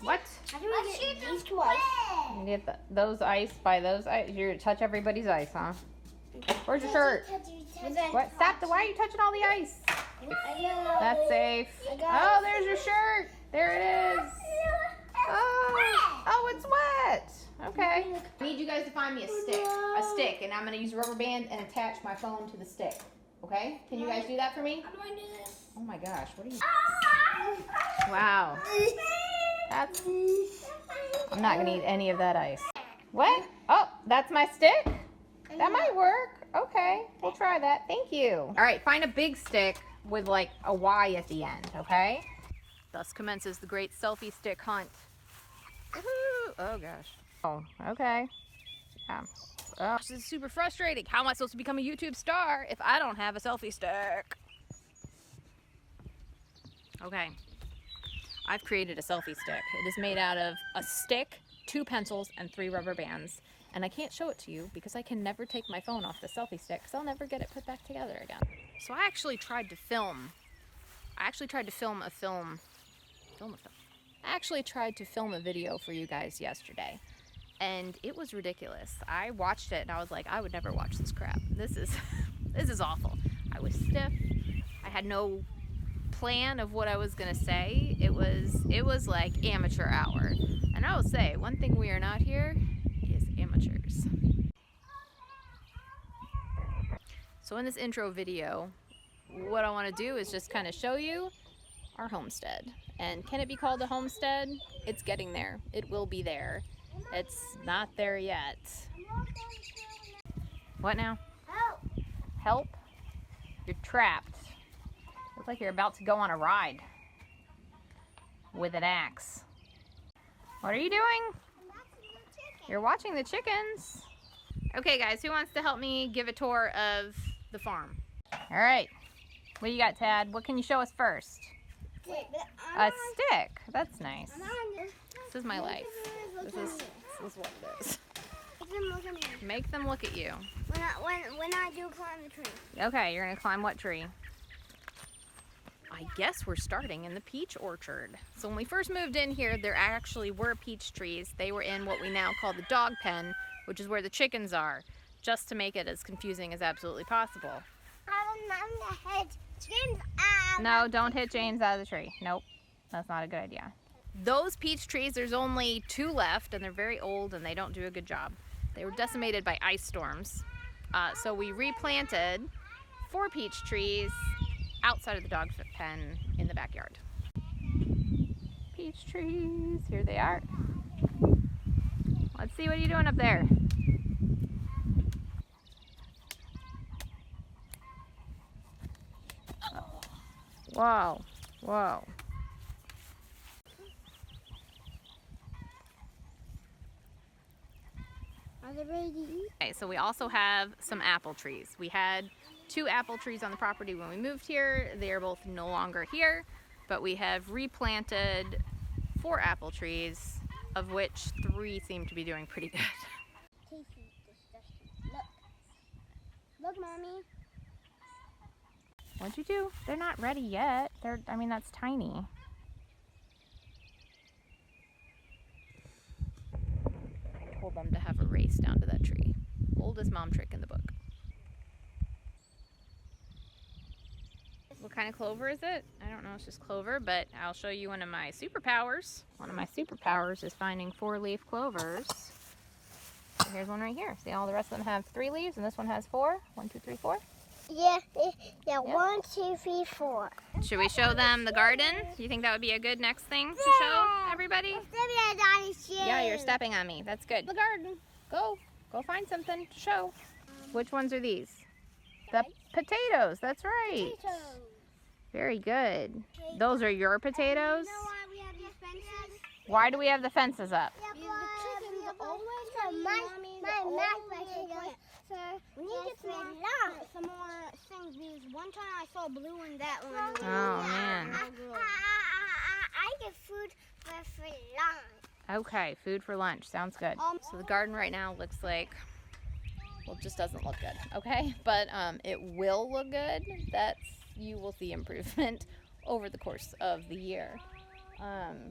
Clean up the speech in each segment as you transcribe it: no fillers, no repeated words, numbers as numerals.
What? How do we get these twice? You get those ice by those ice. You're gonna touch everybody's ice, huh? Where's your shirt? What? Stop! Why are you touching all the ice? That's safe. Oh, there's your shirt. There it is. Oh, it's wet. Okay. I need you guys to find me a stick, and I'm gonna use a rubber band and attach my phone to the stick. Okay? Can you guys do that for me? How do I do this? Oh my gosh, what are you? Wow. I'm not gonna eat any of that ice. What? Oh, that's my stick? That might work. Okay, we'll try that. Thank you. All right, find a big stick with like a Y at the end, okay? Thus commences the great selfie stick hunt. Woohoo! Oh gosh. Oh, okay. Yeah. Oh, this is super frustrating. How am I supposed to become a YouTube star if I don't have a selfie stick? Okay. I've created a selfie stick. It is made out of a stick, 2 pencils, and 3 rubber bands. And I can't show it to you because I can never take my phone off the selfie stick because I'll never get it put back together again. So I actually tried to film. I actually tried to film a video for you guys yesterday. And it was ridiculous. I watched it and I was like, I would never watch this crap. This is awful. I was stiff. I had no plan of what I was gonna say. It was like amateur hour. And I will say, one thing we are not here is amateurs. So in this intro video, what I want to do is just kind of show you our homestead. And can it be called a homestead? It's getting there. It will be there. It's not there yet. What now? Help! Help? You're trapped. Looks like you're about to go on a ride with an axe. What are you doing? You're watching the chickens. Okay guys, who wants to help me give a tour of the farm? All right. What do you got, Tad? What can you show us first? A stick. That's nice. This is my life. This is what it is. Make them look at you. When I do climb the tree. Okay, you're gonna climb what tree? I guess we're starting in the peach orchard. So when we first moved in here, there actually were peach trees. They were in what we now call the dog pen, which is where the chickens are, just to make it as confusing as absolutely possible. No, don't hit James out of the tree. Nope, that's not a good idea. Those peach trees, there's only 2 left, and they're very old, and they don't do a good job. They were decimated by ice storms. So we replanted 4 peach trees outside of the dog pen in the backyard. Peach trees, here they are. Let's see, what are you doing up there? Whoa, whoa. Are they ready to eat? Okay, so we also have some apple trees. We had 2 apple trees on the property when we moved here. They are both no longer here, but we have replanted 4 apple trees, of which 3 seem to be doing pretty good. Tasty, disgusting. Look, Mommy. What'd you do? They're not ready yet. I mean, that's tiny. I told them to have a race down to that tree. Oldest mom trick in the book. What kind of clover is it? I don't know, it's just clover, but I'll show you one of my superpowers. One of my superpowers is finding 4-leaf clovers. So here's one right here. See, all the rest of them have 3 leaves, and this one has 4. 1, 2, 3, 4. Yeah. 1, 2, 3, 4. Should we show them the garden? Do you think that would be a good next thing to show everybody? Yeah, you're stepping on me. That's good. The garden. Go find something to show. Which ones are these? The potatoes. That's right. Potatoes. Very good. Those are your potatoes? You know why we have these fences? Why do we have the fences up? The chickens always my potatoes. We need to plant some more things because one time I saw blue in that one. Oh, man. I get food for lunch. Okay, food for lunch. Sounds good. So the garden right now looks like, well, it just doesn't look good, okay? But it will look good. You will see improvement over the course of the year.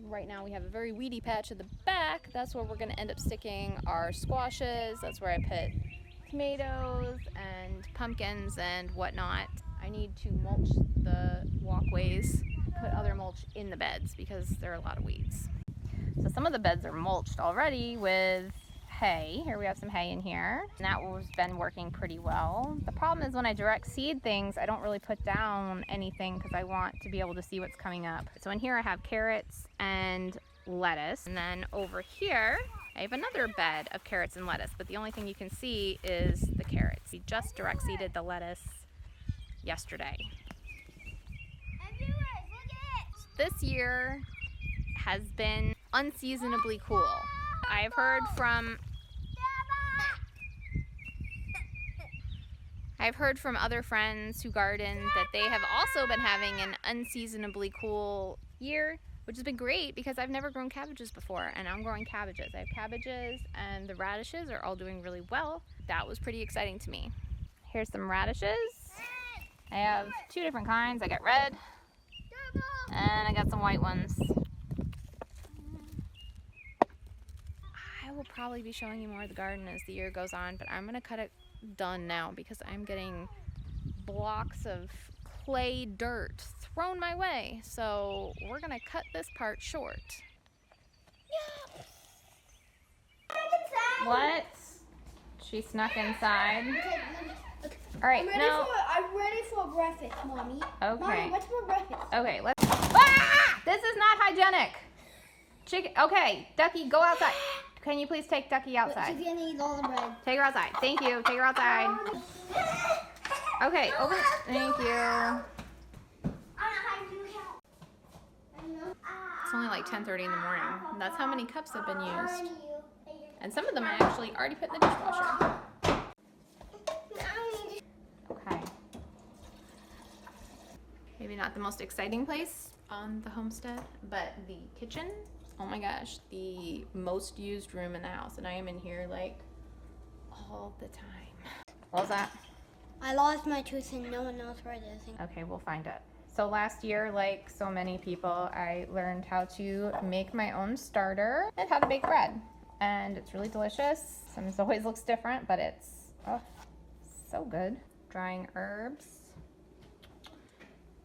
Right now we have a very weedy patch at the back. That's where we're gonna end up sticking our squashes. That's where I put tomatoes and pumpkins and whatnot. I need to mulch the walkways, put other mulch in the beds because there are a lot of weeds. So some of the beds are mulched already with hay. Here we have some hay in here. And that has been working pretty well. The problem is when I direct seed things, I don't really put down anything because I want to be able to see what's coming up. So in here I have carrots and lettuce. And then over here, I have another bed of carrots and lettuce, but the only thing you can see is the carrots. We just direct seeded the lettuce yesterday. This year has been unseasonably cool. I've heard from other friends who garden that they have also been having an unseasonably cool year, which has been great because I've never grown cabbages before, and I'm growing cabbages. I have cabbages and the radishes are all doing really well. That was pretty exciting to me. Here's some radishes. I have two different kinds. I got red and I got some white ones. I will probably be showing you more of the garden as the year goes on, but I'm gonna cut it done now because I'm getting blocks of clay dirt thrown my way. So we're gonna cut this part short. What? She snuck inside. All right, I'm ready for breakfast, Mommy. Okay. Mommy, what's for breakfast? Okay, let's. Ah! This is not hygienic. Chicken. Okay, Ducky, go outside. Can you please take Ducky outside? She's gonna eat all the bread. Take her outside. Thank you. Take her outside. Okay, open. Thank you. It's only like 10:30 in the morning. That's how many cups have been used. And some of them I actually already put in the dishwasher. Okay. Maybe not the most exciting place on the homestead, but the kitchen. Oh my gosh, the most used room in the house, and I am in here like all the time. What was that? I lost my tooth and no one knows where it is. Okay, we'll find it. So last year, like so many people, I learned how to make my own starter and how to bake bread. And it's really delicious. Sometimes it always looks different, but it's so good. Drying herbs,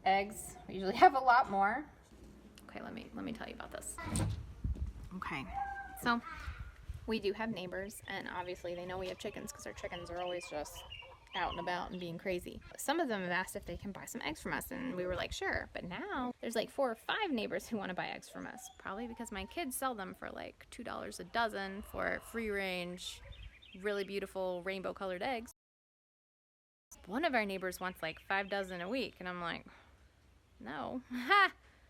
eggs. We usually have a lot more. Okay, let me tell you about this. Okay, so we do have neighbors, and obviously they know we have chickens because our chickens are always just out and about and being crazy. Some of them have asked if they can buy some eggs from us, and we were like, sure. But now there's like 4 or 5 neighbors who want to buy eggs from us, probably because my kids sell them for like $2 a dozen for free range, really beautiful rainbow colored eggs. One of our neighbors wants like 5 dozen a week, and I'm like, no.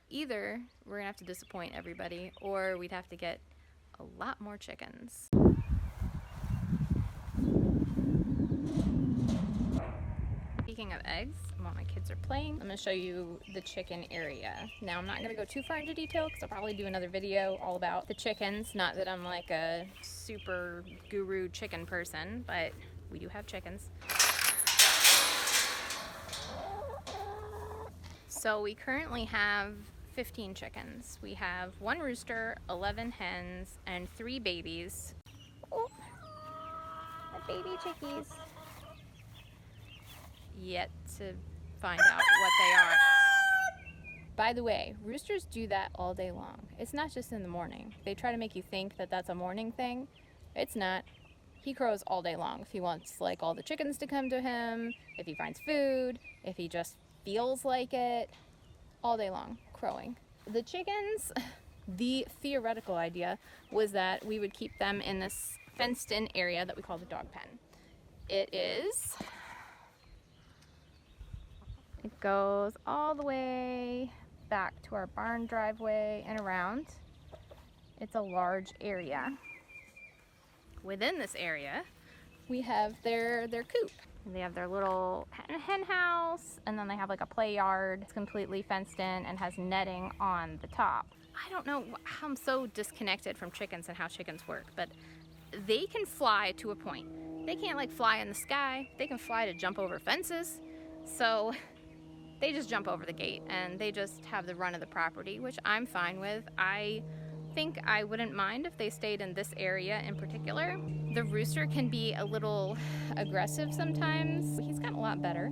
Either we're gonna have to disappoint everybody, or we'd have to get a lot more chickens. Speaking of eggs, while my kids are playing, I'm gonna show you the chicken area. Now, I'm not gonna go too far into detail because I'll probably do another video all about the chickens. Not that I'm like a super guru chicken person, but we do have chickens. So we currently have 15 chickens. We have 1 rooster, 11 hens, and 3 babies. Oh, the baby chickies. Yet to find out what they are. By the way, roosters do that all day long. It's not just in the morning. They try to make you think that that's a morning thing. It's not. He crows all day long. If he wants like all the chickens to come to him, if he finds food, if he just feels like it, all day long, crowing. The chickens, the theoretical idea was that we would keep them in this fenced-in area that we call the dog pen. It goes all the way back to our barn driveway and around. It's a large area. Within this area, we have their coop. They have their little hen house, and then they have like a play yard. It's completely fenced in and has netting on the top. I don't know how I'm so disconnected from chickens and how chickens work, but they can fly to a point. They can't like fly in the sky. They can fly to jump over fences. So they just jump over the gate and they just have the run of the property, which I'm fine with. I think I wouldn't mind if they stayed in this area in particular. The rooster can be a little aggressive sometimes. He's gotten a lot better.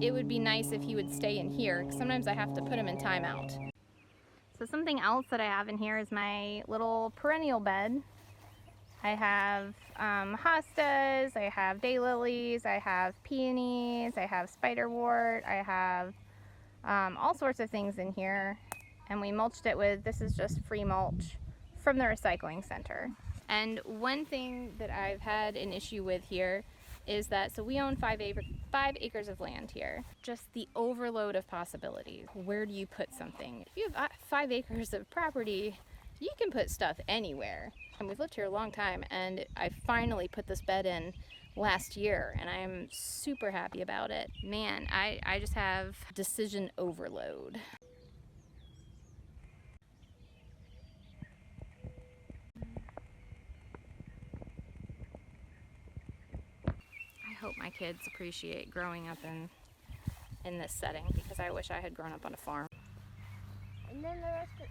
It would be nice if he would stay in here, because sometimes I have to put him in timeout. So something else that I have in here is my little perennial bed. I have hostas, I have daylilies, I have peonies, I have spiderwort, I have all sorts of things in here. And we mulched it with, this is just free mulch from the recycling center. And one thing that I've had an issue with here is that, so we own 5 acres of land here. Just the overload of possibilities. Where do you put something? If you have 5 acres of property, you can put stuff anywhere. And we've lived here a long time, and I finally put this bed in last year, and I'm super happy about it. Man, I just have decision overload. I hope my kids appreciate growing up in this setting, because I wish I had grown up on a farm. And then the rest of...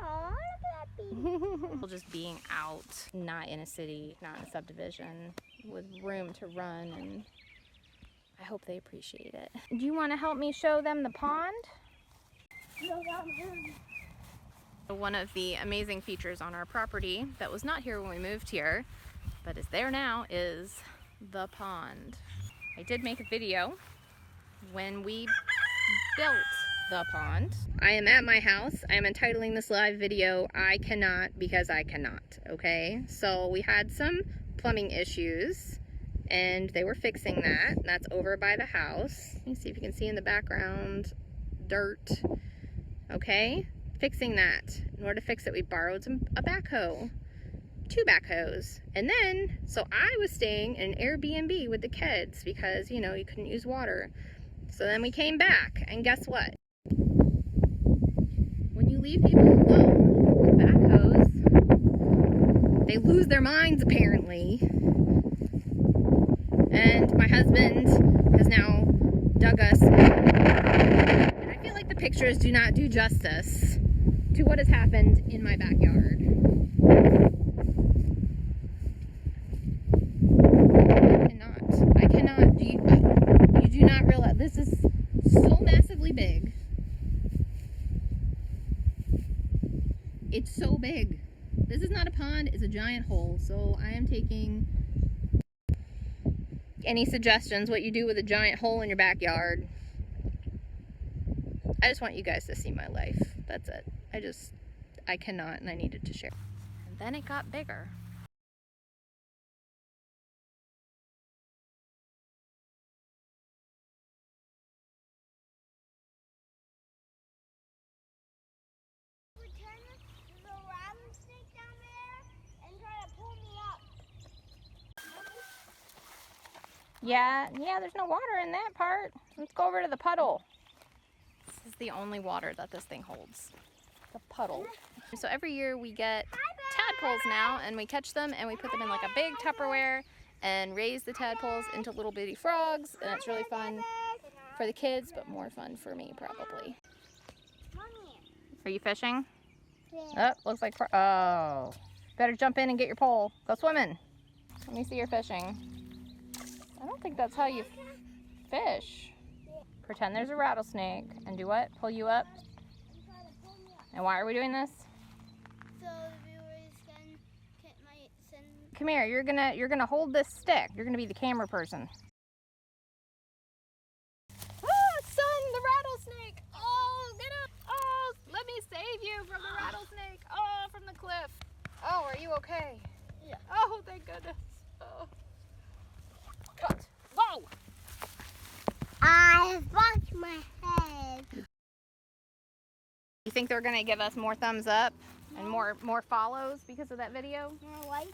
Aww, look at that baby. Just being out, not in a city, not in a subdivision, with room to run, and I hope they appreciate it. Do you want to help me show them the pond? One of the amazing features on our property that was not here when we moved here, but is there now, is the pond. I did make a video when we built the pond. I am at my house. I am entitling this live video I Cannot Because I Cannot, okay? So we had some plumbing issues and they were fixing that. That's over by the house. Let me see if you can see in the background, dirt, okay? Fixing that. In order to fix it, we borrowed a backhoe. 2 backhoes. And then, so I was staying in an Airbnb with the kids because, you know, you couldn't use water. So then we came back, and guess what? When you leave people alone with backhoes, they lose their minds apparently. And my husband has now dug us. And I feel like the pictures do not do justice to what has happened in my backyard. I cannot, you do not realize, this is so massively big. It's so big. This is not a pond, it's a giant hole. So I am taking any suggestions what you do with a giant hole in your backyard. I just want you guys to see my life. That's it. I cannot, and I needed to share. And then it got bigger. Yeah, there's no water in that part. Let's go over to the puddle. This is the only water that this thing holds. The puddle. So every year we get tadpoles now, and we catch them and we put them in like a big Tupperware and raise the tadpoles into little bitty frogs, and it's really fun for the kids, but more fun for me probably. Are you fishing? Yeah. Oh, looks like, oh. Better jump in and get your pole. Go swimming. Let me see your fishing. I don't think that's how you fish. Pretend there's a rattlesnake and do what? Pull you up? And why are we doing this? So the viewers might send... Come here, you're gonna hold this stick. You're gonna be the camera person. Ah, son, the rattlesnake! Oh, get up! Oh, let me save you from the rattlesnake! Oh, from the cliff! Oh, are you okay? Yeah. Oh, thank goodness. Oh. Cut. Whoa! I bumped my head. You think they're gonna give us more thumbs up and more follows because of that video? More likes?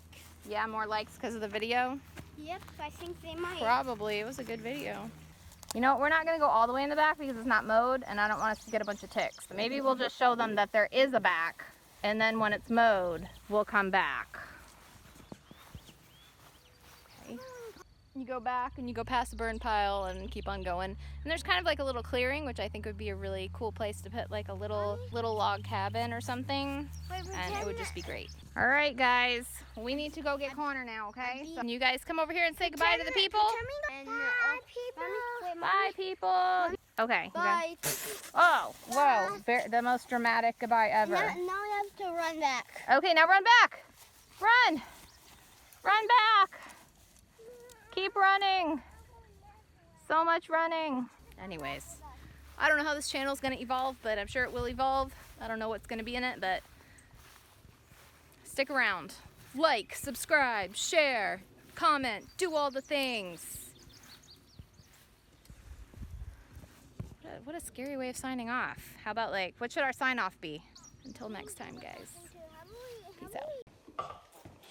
Yeah, more likes because of the video? Yep, I think they might. Probably. It was a good video. You know, we're not gonna go all the way in the back because it's not mowed and I don't want us to get a bunch of ticks. So maybe we'll just show them that there is a back, and then when it's mowed, we'll come back. Okay. You go back and you go past the burn pile and keep on going. And there's kind of like a little clearing, which I think would be a really cool place to put like a little log cabin or something. And it would just be great. All right, guys, we need to go get Connor now, okay? So you guys come over here and say goodbye to the people. Bye, people. Bye, people. Okay. Bye. Oh, whoa. The most dramatic goodbye ever. Now we have to run back. Okay, now run back. Run. Run back. Keep running. So much running. Anyways, I don't know how this channel is going to evolve, but I'm sure it will evolve. I don't know what's going to be in it, but stick around. Like, subscribe, share, comment, do all the things. What a scary way of signing off. How about like, what should our sign off be? Until next time, guys. Peace out.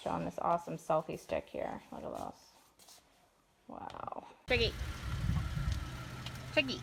Showing this awesome selfie stick here. Look at this. Wow. Chiggy. Chiggy.